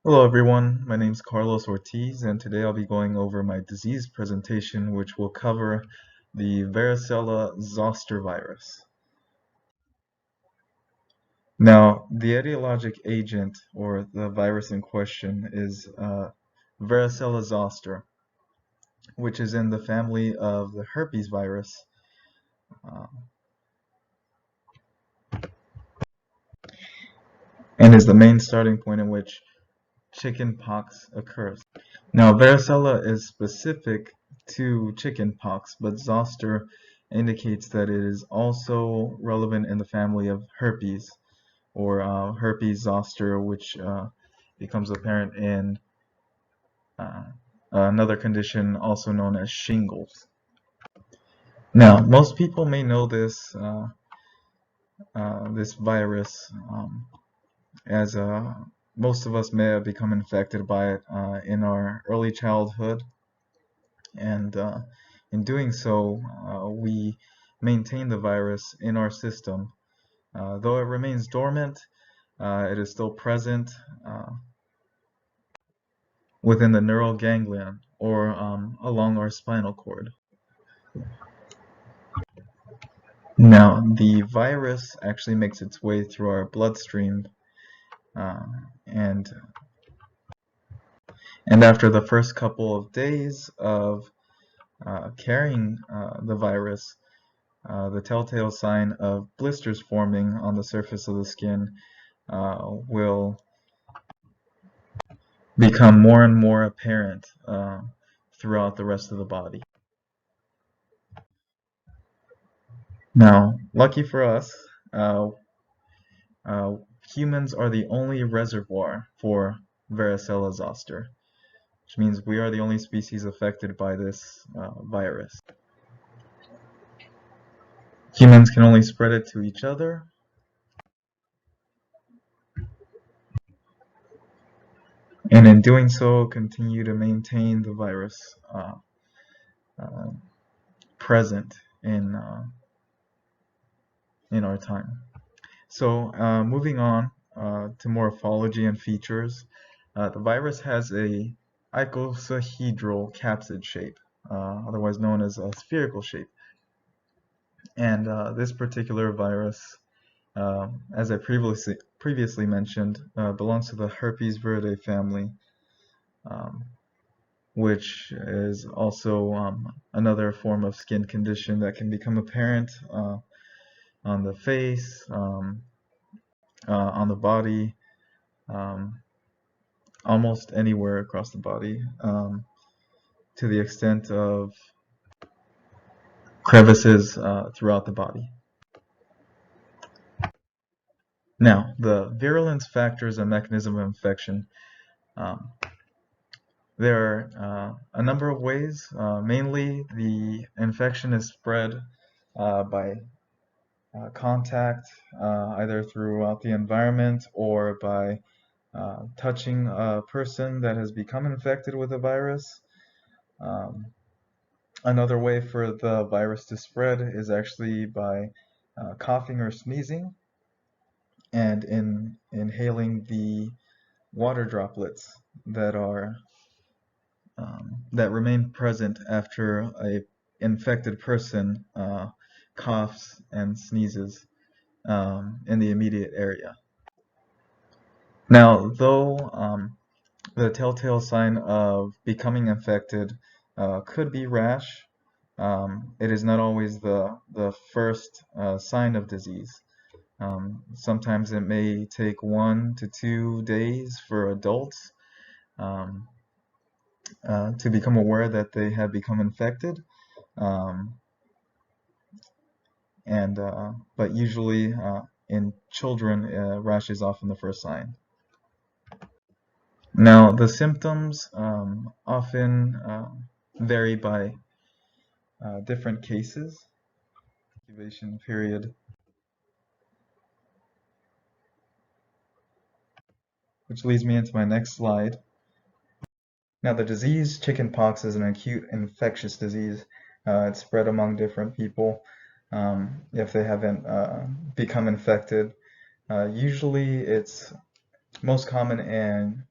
Hello everyone, my name is Carlos Ortiz and today I'll be going over my disease presentation which will cover the varicella-zoster virus. Now, the etiologic agent or the virus in question is varicella-zoster, which is in the family of the herpes virus uh, and is the main starting point in which chickenpox occurs. Now, varicella is specific to chickenpox, but zoster indicates that it is also relevant in the family of herpes, or herpes zoster, which becomes apparent in uh, another condition also known as shingles. Now, most people may know this virus as most of us may have become infected by it in our early childhood, and in doing so, we maintain the virus in our system. Though it remains dormant, it is still present within the neural ganglion or along our spinal cord. Now, the virus actually makes its way through our bloodstream, uh, and after the first couple of days of carrying the virus, the telltale sign of blisters forming on the surface of the skin will become more and more apparent throughout the rest of the body. Now, lucky for us, uh, uh, humans are the only reservoir for varicella zoster, which means we are the only species affected by this virus. Humans can only spread it to each other, and in doing so, continue to maintain the virus uh, present in our time. So moving on to morphology and features, the virus has a icosahedral capsid shape, otherwise known as a spherical shape. And this particular virus, as I previously mentioned, belongs to the herpes viridae family, which is also another form of skin condition that can become apparent on the face, on the body, almost anywhere across the body, to the extent of crevices throughout the body. Now, the virulence factors and mechanism of infection. Um, there are a number of ways. Mainly, the infection is spread by contact, either throughout the environment or by touching a person that has become infected with a virus. Another way for the virus to spread is actually by coughing or sneezing and in inhaling the water droplets that are that remain present after a infected person coughs and sneezes in the immediate area. Now, though the telltale sign of becoming infected could be rash, it is not always the first sign of disease. Sometimes it may take 1 to 2 days for adults um, to become aware that they have become infected, um, but usually in children, rash is often the first sign. Now, the symptoms often vary by different cases. Incubation period, which leads me into my next slide. Now, the disease chickenpox is an acute infectious disease. It's spread among different people if they haven't become infected. Usually, it's most common in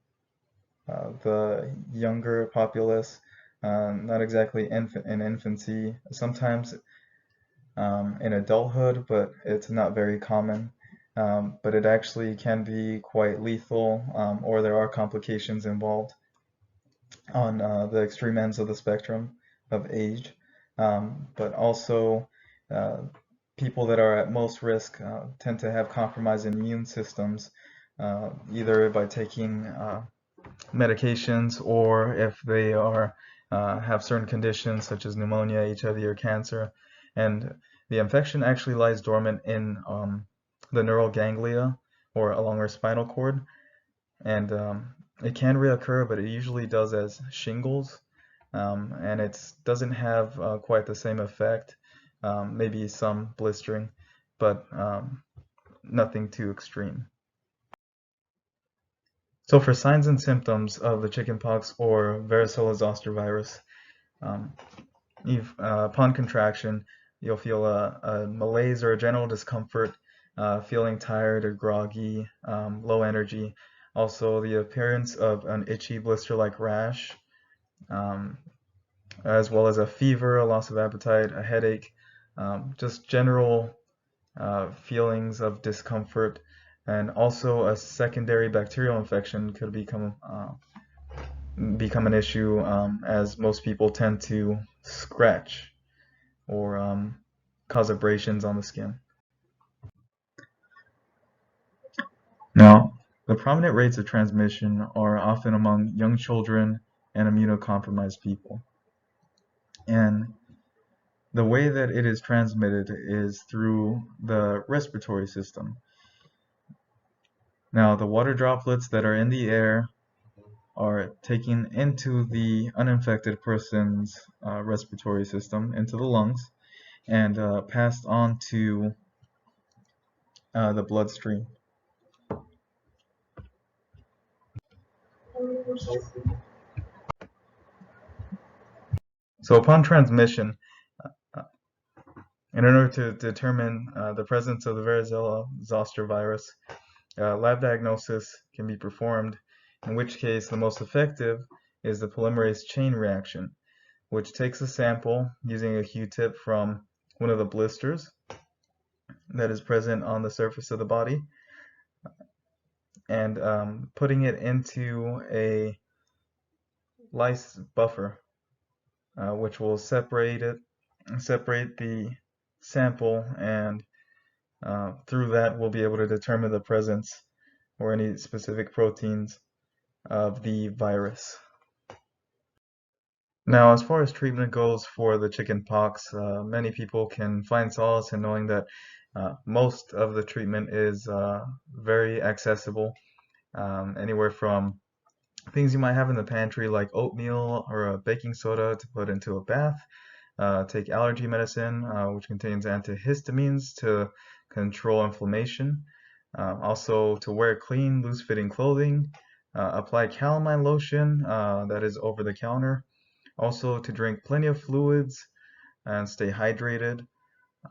the younger populace, not exactly in infancy, sometimes in adulthood, but it's not very common. But it actually can be quite lethal, or there are complications involved on the extreme ends of the spectrum of age. But also, uh, people that are at most risk tend to have compromised immune systems, either by taking medications or if they are have certain conditions such as pneumonia, HIV, or cancer. And the infection actually lies dormant in the neural ganglia or along our spinal cord, and it can reoccur, but it usually does as shingles, and it doesn't have quite the same effect. Maybe some blistering, but nothing too extreme. So for signs and symptoms of the chickenpox or varicella-zoster virus, um, upon contraction, you'll feel a malaise or a general discomfort, feeling tired or groggy, low energy. Also, the appearance of an itchy blister-like rash, um, as well as a fever, a loss of appetite, a headache, just general feelings of discomfort, and also a secondary bacterial infection could become an issue, as most people tend to scratch or cause abrasions on the skin. Now, the prominent rates of transmission are often among young children and immunocompromised people. And the way that it is transmitted is through the respiratory system. Now, the water droplets that are in the air are taken into the uninfected person's respiratory system, into the lungs, and passed on to the bloodstream. So upon transmission, uh, in order to determine the presence of the varicella-zoster virus, lab diagnosis can be performed, in which case the most effective is the polymerase chain reaction, which takes a sample using a Q-tip from one of the blisters that is present on the surface of the body, and putting it into a lyse buffer, which will separate the sample, and through that we'll be able to determine the presence or any specific proteins of the virus. Now, as far as treatment goes for the chickenpox, many people can find solace in knowing that most of the treatment is very accessible, anywhere from things you might have in the pantry like oatmeal or a baking soda to put into a bath, take allergy medicine, which contains antihistamines to control inflammation, also to wear clean, loose-fitting clothing, apply calamine lotion that is over the counter, also to drink plenty of fluids and stay hydrated,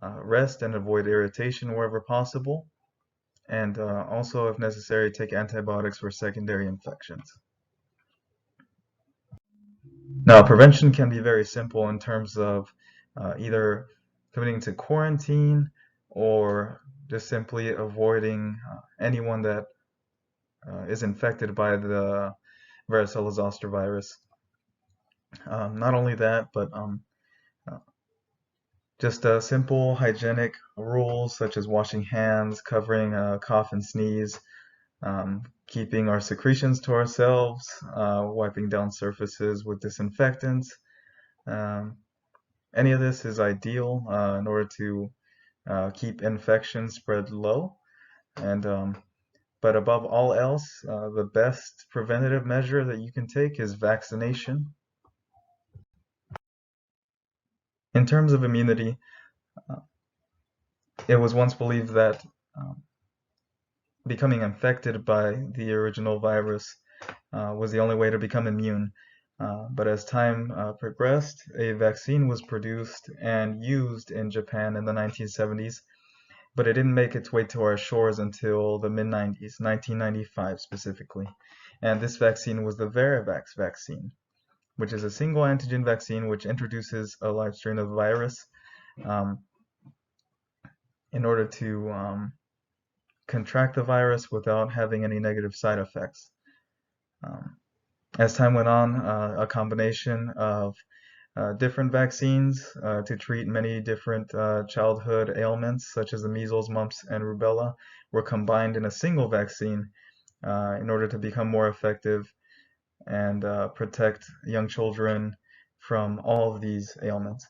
rest and avoid irritation wherever possible, and also, if necessary, take antibiotics for secondary infections. Now, prevention can be very simple in terms of either committing to quarantine or just simply avoiding anyone that is infected by the varicella-zoster virus. Not only that, but just simple hygienic rules such as washing hands, covering cough and sneeze, keeping our secretions to ourselves, wiping down surfaces with disinfectants. Any of this is ideal in order to keep infection spread low. And but above all else, the best preventative measure that you can take is vaccination. In terms of immunity, it was once believed that becoming infected by the original virus was the only way to become immune. But as time progressed, a vaccine was produced and used in Japan in the 1970s, but it didn't make its way to our shores until the mid-90s, 1995 specifically. and this vaccine was the VariVax vaccine, which is a single antigen vaccine which introduces a live strain of the virus um, in order to contract the virus without having any negative side effects. As time went on, a combination of different vaccines to treat many different childhood ailments, such as the measles, mumps, and rubella, were combined in a single vaccine in order to become more effective and protect young children from all of these ailments.